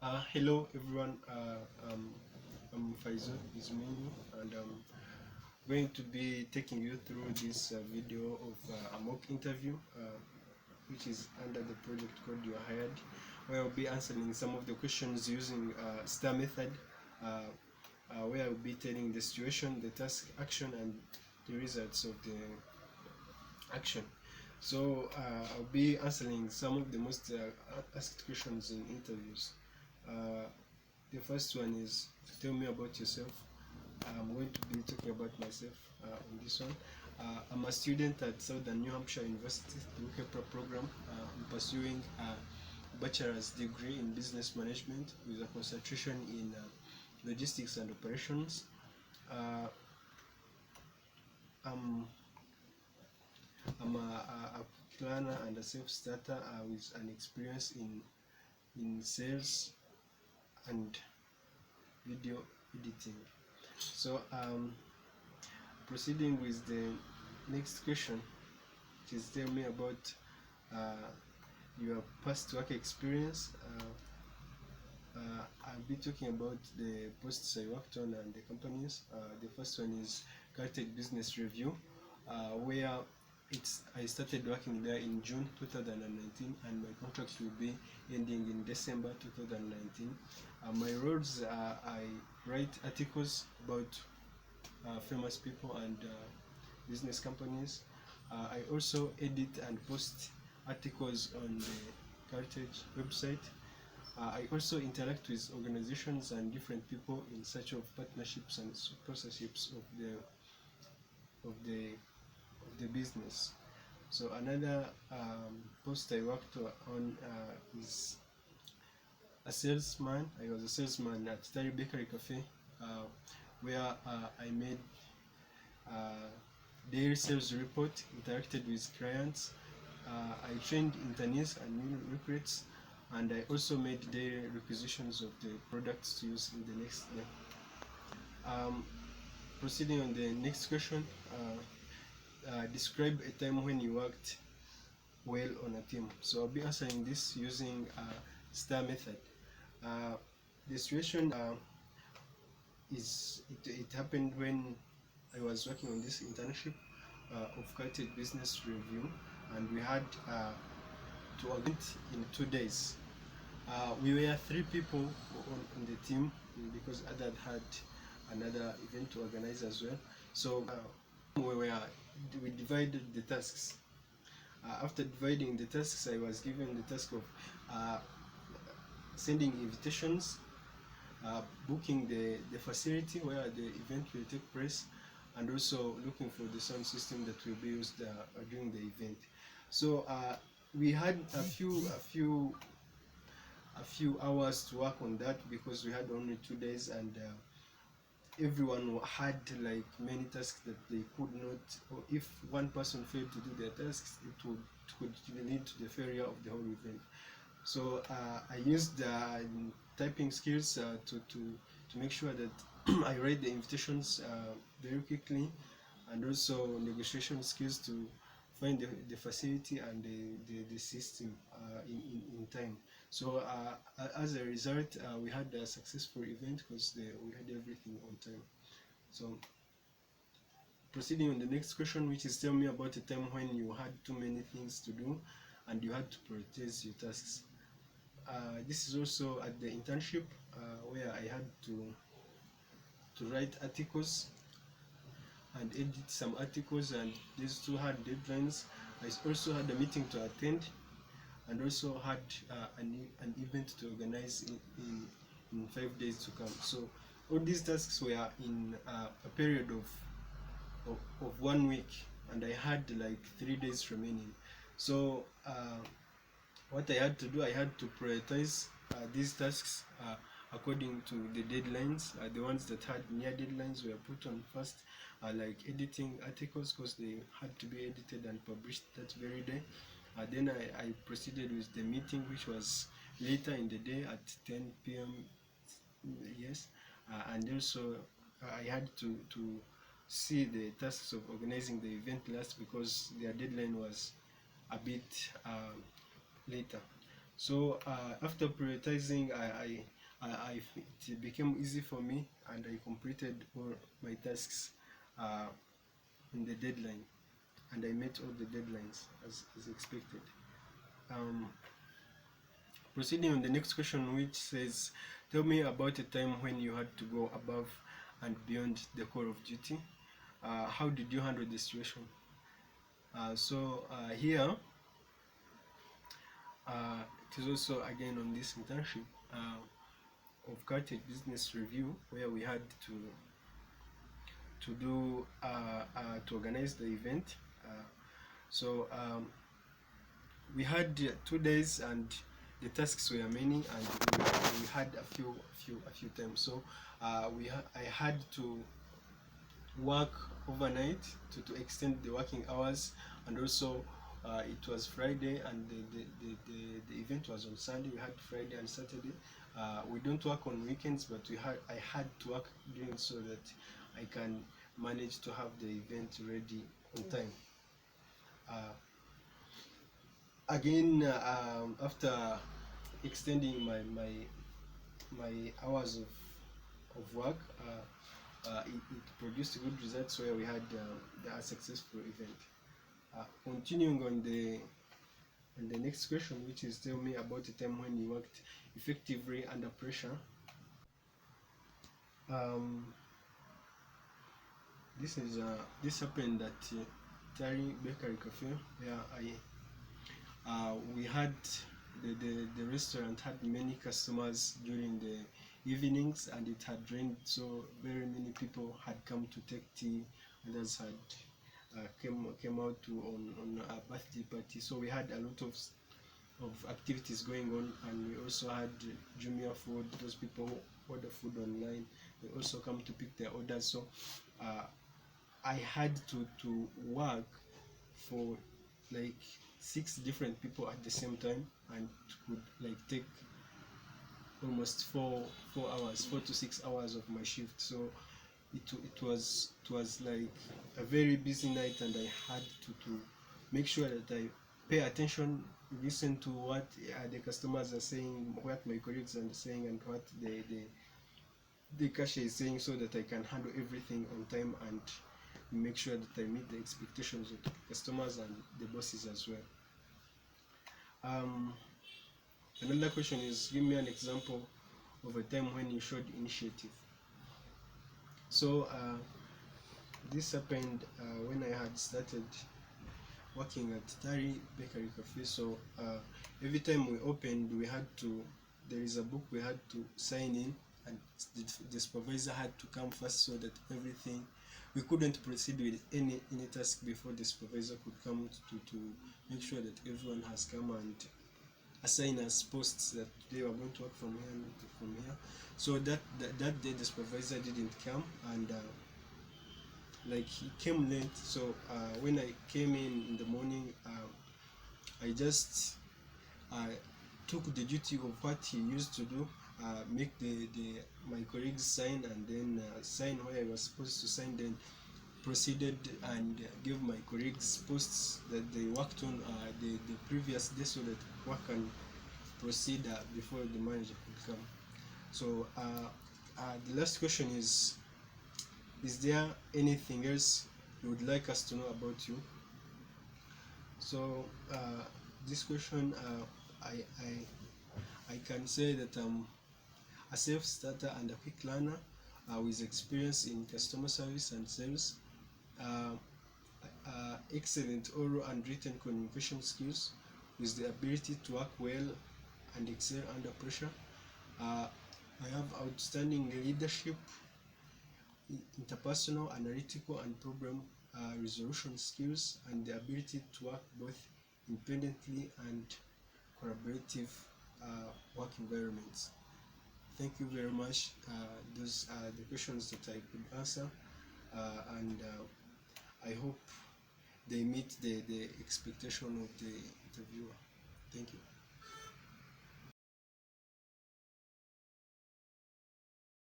Hello everyone, I'm Faisal and I'm going to be taking you through this video of a mock interview which is under the project called You're Hired, where I'll be answering some of the questions using STAR method, where I'll be telling the situation, the task, action, and the results of the action. So I'll be answering some of the most asked questions in interviews. Uh, the first one is, tell me about yourself. I'm going to be talking about myself on this one. I'm a student at Southern New Hampshire University, the UKPRA program. I'm pursuing a bachelor's degree in business management with a concentration in logistics and operations. Uh, I'm, I'm a planner and a self-starter with an experience in sales and video editing. So proceeding with the next question, which is tell me about uh, your past work experience. I'll be talking about the posts I worked on and the companies. The first one is Cartech Business Review, where I started working there in June 2019 and my contract will be ending in December 2019. My roles are I write articles about famous people and business companies. I also edit and post articles on the Cartech website. I also interact with organizations and different people in search of partnerships and sponsorships of the of the business. So another post I worked on is a salesman. I was a salesman at Tari Bakery Cafe, where I made daily sales report, interacted with clients. I trained internees and new recruits, and I also made daily requisitions of the products to use in the next day. Um, Proceeding on the next question, describe a time when you worked well on a team. So I'll be answering this using STAR method. Uh, the situation it happened when I was working on this internship of Cartech Business Review, and we had to event in 2 days. We were 3 people on the team because Adad had another event to organize as well. So we divided the tasks. After dividing the tasks, I was given the task of uh, sending invitations, booking the facility where the event will take place, and also looking for the sound system that will be used during the event. So we had a few hours to work on that because we had only 2 days, and everyone had like many tasks that they could not, or if one person failed to do their tasks, could lead to the failure of the whole event. So I used typing skills to make sure that I write the invitations very quickly, and also negotiation skills to find the facility and the system in time. So as a result, we had a successful event because we had everything on time. So proceeding on the next question, which is tell me about a time when you had too many things to do and you had to prioritize your tasks. This is also at the internship where I had to write articles and edit some articles, and these two had deadlines. I also had a meeting to attend and also had an event to organize in 5 days to come. So all these tasks were in a period of 1 week, and I had like 3 days remaining. So what I had to do, I had to prioritize these tasks according to the deadlines. The ones that had near deadlines were put on first, like editing articles because they had to be edited and published that very day. Then I proceeded with the meeting, which was later in the day at 10 p.m. Yes, and also I had to see the tasks of organizing the event last because their deadline was a bit later. So after prioritizing, it became easy for me, and I completed all my tasks uh, in the deadline, and I met all the deadlines as expected. Um, Proceeding on the next question, which says, tell me about a time when you had to go above and beyond the call of duty. How did you handle the situation? Here, it is also again on this internship of Cartage Business Review, where we had to do to organize the event. So we had 2 days, and the tasks were many, and we had a few times. So I had to work overnight to extend the working hours, and also it was Friday, and the event was on Sunday. We had Friday and Saturday. We don't work on weekends, but I had to work during, so that I can manage to have the event ready on time. Again, after extending my hours of work, it produced good results, where we had a successful event. Continuing on the next question, which is, tell me about a time when you worked effectively under pressure. Um, this happened at Tari Bakery Cafe, where we had the restaurant had many customers during the evenings, and it had rained, so very many people had come to take tea. Others had came out on a birthday party, so we had a lot of activities going on. And we also had Jumia food. Those people who order food online, they also come to pick their orders. So I had to work for like 6 different people at the same time, and it could like take almost 4 hours, 4 to 6 hours of my shift. So it was like a very busy night, and I had to make sure that I pay attention, listen to what the customers are saying, what my colleagues are saying, and what the cashier is saying, so that I can handle everything on time and make sure that I meet the expectations of the customers and the bosses as well. Another question is, give me an example of a time when you showed initiative. So this happened when I had started working at Tari Bakery Cafe. So every time we opened, there is a book we had to sign in, and the supervisor had to come first, so that everything, we couldn't proceed with any task before the supervisor could come to make sure that everyone has come and assign us posts that they were going to work from here and from here. So that day the supervisor didn't come, and like he came late. So when I came in the morning, I just took the duty of what he used to do, make my colleagues sign, and then sign where I was supposed to sign, then proceeded and give my colleagues posts that they worked on the previous day, so that work can proceed before the manager could come. So the last question is there anything else you would like us to know about you? So this question, I can say that I'm a self-starter and a quick learner with experience in customer service and sales, excellent oral and written communication skills, with the ability to work well and excel under pressure. I have outstanding leadership, interpersonal, analytical, and problem resolution skills, and the ability to work both independently and collaborative work environments. Thank you very much. Those are the questions that I could answer, and I hope they meet the expectation of the interviewer. Thank you.